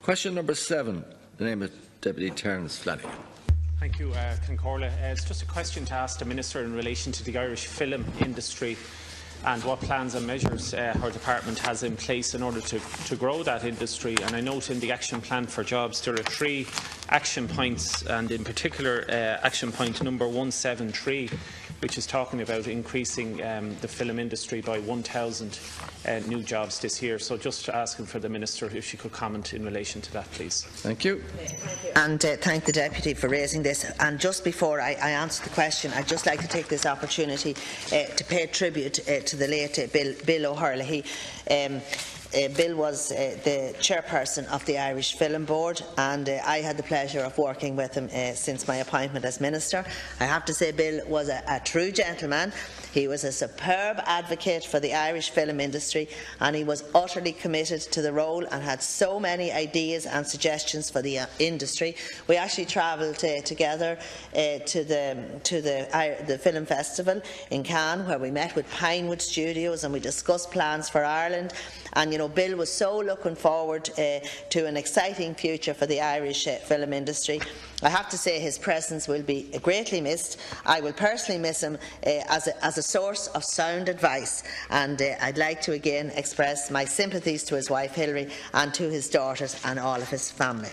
Question number 7. The name of Deputy Terence Flanagan. Thank you, Concorla. It's just a question to ask the Minister in relation to the Irish film industry and what plans and measures her department has in place in order to grow that industry. And I note in the Action Plan for Jobs there are 3 action points, and in particular action point number 173, which is talking about increasing the film industry by 1,000 new jobs this year. So just asking for the Minister if she could comment in relation to that, please. Thank you. And thank the Deputy for raising this. And just before I answer the question, I'd just like to take this opportunity to pay tribute to the late Bill O'Herlihy. Bill was the chairperson of the Irish Film Board, and I had the pleasure of working with him since my appointment as Minister. I have to say Bill was a true gentleman. He was a superb advocate for the Irish film industry, and he was utterly committed to the role and had so many ideas and suggestions for the industry. We actually travelled together to the Film Festival in Cannes, where we met with Pinewood Studios and we discussed plans for Ireland. And Bill was so looking forward to an exciting future for the Irish film industry. I have to say his presence will be greatly missed. I will personally miss him as a source of sound advice, and I'd like to again express my sympathies to his wife Hilary and to his daughters and all of his family.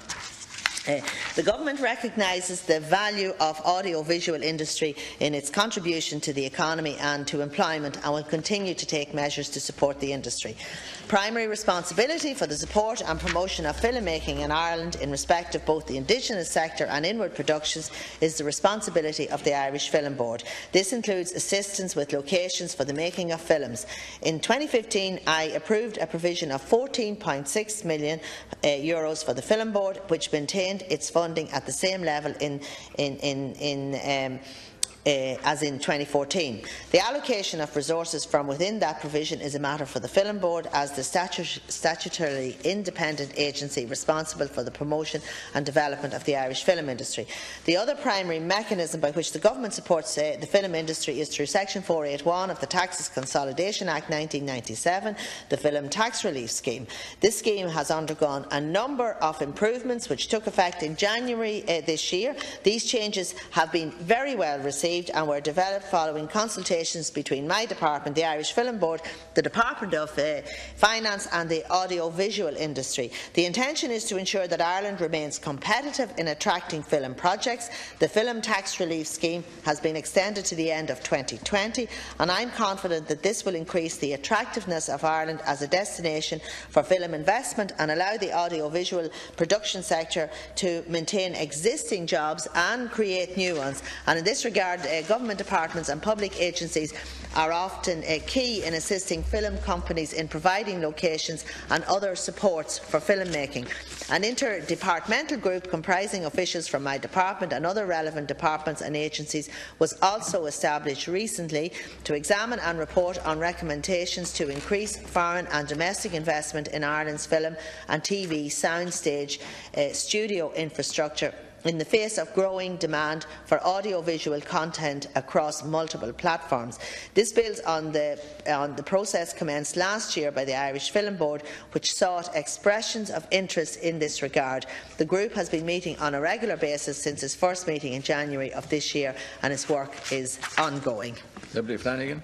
The Government recognises the value of audiovisual industry in its contribution to the economy and to employment, and will continue to take measures to support the industry. Primary responsibility for the support and promotion of filmmaking in Ireland in respect of both the indigenous sector and inward productions is the responsibility of the Irish Film Board. This includes assistance with locations for the making of films. In 2015, I approved a provision of €14.6 million for the Film Board, which maintained its funding at the same level as in 2014. The allocation of resources from within that provision is a matter for the Film Board as the statutorily independent agency responsible for the promotion and development of the Irish film industry. The other primary mechanism by which the Government supports the film industry is through Section 481 of the Taxes Consolidation Act 1997, the Film Tax Relief Scheme. This scheme has undergone a number of improvements which took effect in January this year. These changes have been very well received and were developed following consultations between my department, the Irish Film Board, the Department of Finance and the audiovisual industry. The intention is to ensure that Ireland remains competitive in attracting film projects. The Film Tax Relief Scheme has been extended to the end of 2020, and I am confident that this will increase the attractiveness of Ireland as a destination for film investment and allow the audiovisual production sector to maintain existing jobs and create new ones. And in this regard, government departments and public agencies are often key in assisting film companies in providing locations and other supports for filmmaking. An interdepartmental group comprising officials from my department and other relevant departments and agencies was also established recently to examine and report on recommendations to increase foreign and domestic investment in Ireland's film and TV soundstage studio infrastructure in the face of growing demand for audiovisual content across multiple platforms. This builds on the process commenced last year by the Irish Film Board, which sought expressions of interest in this regard. The group has been meeting on a regular basis since its first meeting in January of this year, and its work is ongoing. Deputy Flanagan.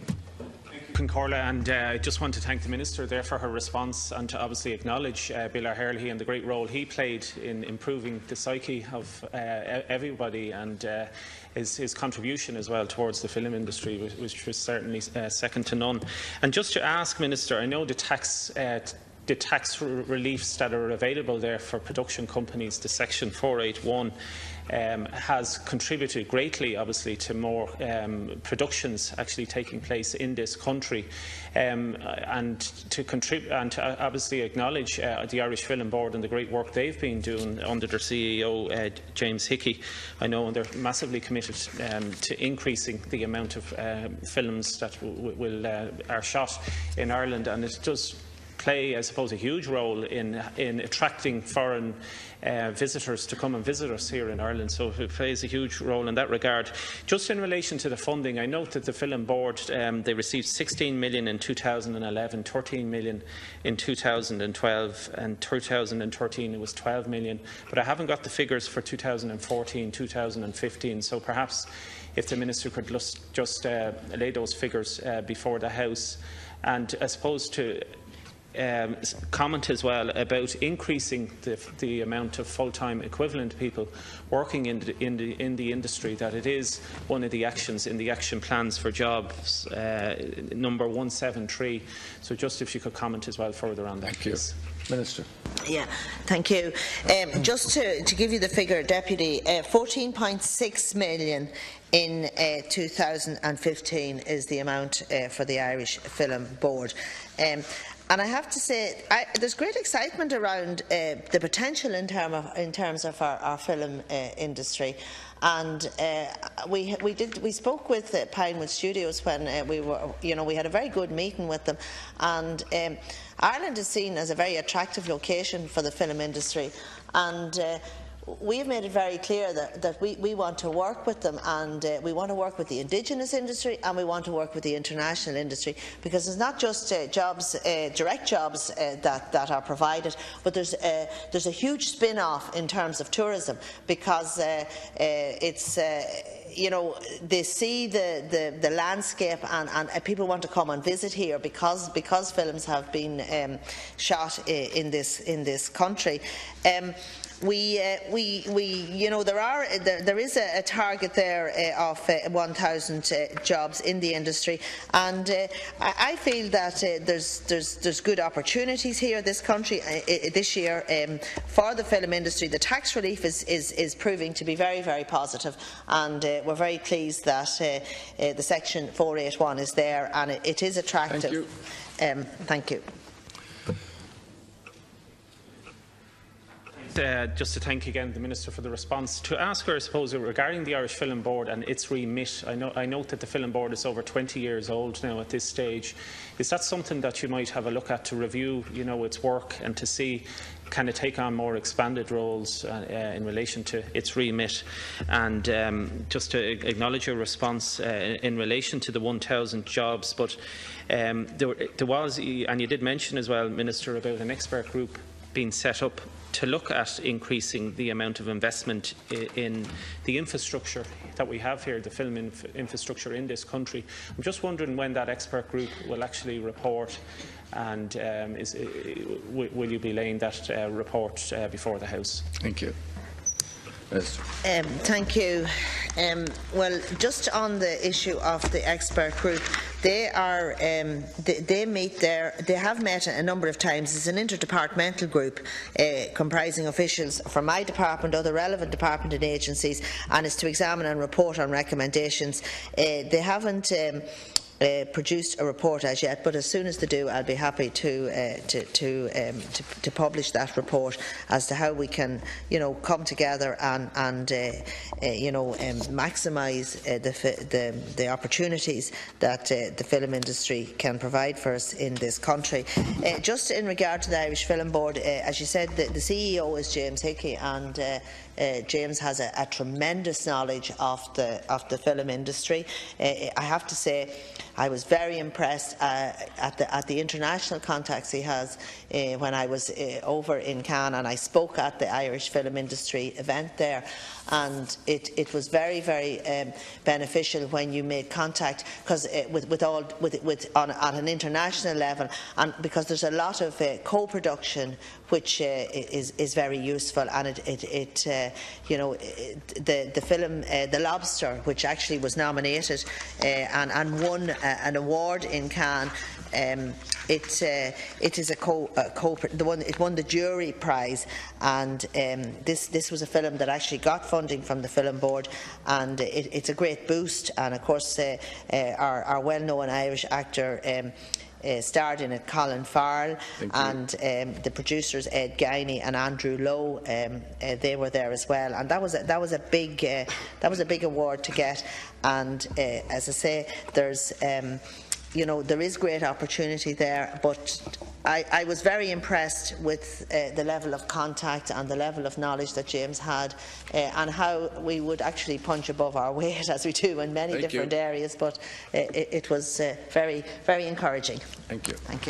Concorla, and I just want to thank the Minister there for her response and to obviously acknowledge Bill O'Herlihy and the great role he played in improving the psyche of everybody, and his contribution as well towards the film industry, which was certainly second to none. And just to ask, Minister, I know the tax reliefs that are available there for production companies, the Section 481, has contributed greatly, obviously, to more productions actually taking place in this country, and to obviously acknowledge the Irish Film Board and the great work they've been doing under their CEO James Hickey. I know they're massively committed to increasing the amount of films that are shot in Ireland, and it does play, I suppose, a huge role in attracting foreign visitors to come and visit us here in Ireland, so it plays a huge role in that regard. Just in relation to the funding, I note that the Film Board, they received 16 million in 2011, 13 million in 2012, and 2013 it was 12 million, but I haven't got the figures for 2014, 2015, so perhaps if the Minister could just lay those figures before the House. And I suppose to comment as well about increasing the amount of full-time equivalent people working in the industry, that it is one of the actions in the action plans for jobs, number 173. So just if you could comment as well further on that. Thank you. Minister. Yeah, thank you. Just to give you the figure, Deputy, 14.6 million in 2015 is the amount for the Irish Film Board. And I have to say, there's great excitement around the potential in terms of our film industry. And we spoke with Pinewood Studios when we had a very good meeting with them. And Ireland is seen as a very attractive location for the film industry. And we have made it very clear that we want to work with them, and we want to work with the indigenous industry, and we want to work with the international industry, because it's not just jobs, direct jobs that are provided, but there's a huge spin-off in terms of tourism, because it's they see the landscape, and people want to come and visit here because films have been shot in this country. There is a target there of 1,000 jobs in the industry, and I feel that there's good opportunities here in this country this year for the film industry. The tax relief is proving to be very, very positive, and we're very pleased that the Section 481 is there, and it is attractive. Thank you. Thank you. Just to thank again the Minister for the response. To ask her, I suppose, regarding the Irish Film Board and its remit, I note that the Film Board is over 20 years old now at this stage. Is that something that you might have a look at to review, its work, and to see, can it take on more expanded roles in relation to its remit? And just to acknowledge your response in relation to the 1,000 jobs, but there was, and you did mention as well, Minister, about an expert group being set up to look at increasing the amount of investment in the infrastructure that we have here, the film infrastructure in this country. I'm just wondering when that expert group will actually report, and will you be laying that report before the House? Thank you. Thank you. Well, just on the issue of the expert group, they have met a number of times. It's an interdepartmental group comprising officials from my department, other relevant department and agencies, and is to examine and report on recommendations. They haven't produced a report as yet, but as soon as they do, I'll be happy to publish that report as to how we can, come together and maximise the opportunities that the film industry can provide for us in this country. Just in regard to the Irish Film Board, as you said, the CEO is James Hickey, and James has a tremendous knowledge of the film industry. I have to say, I was very impressed at the international contacts he has. When I was over in Cannes, and I spoke at the Irish Film Industry event there, and it was very, very beneficial when you made contact, because on an international level, and because there's a lot of co-production which is very useful, and the film The Lobster, which actually was nominated and won an award in Cannes. It is it won the jury prize, and this was a film that actually got funding from the Film Board, and it's a great boost. And of course, our well-known Irish actor starred in it, Colin Farrell, and the producers Ed Guiney and Andrew Lowe, they were there as well, and that was a big award to get. And as I say, there is great opportunity there, but I was very impressed with the level of contact and the level of knowledge that James had, and how we would actually punch above our weight, as we do in many different areas. But it was very, very encouraging. Thank you. Thank you.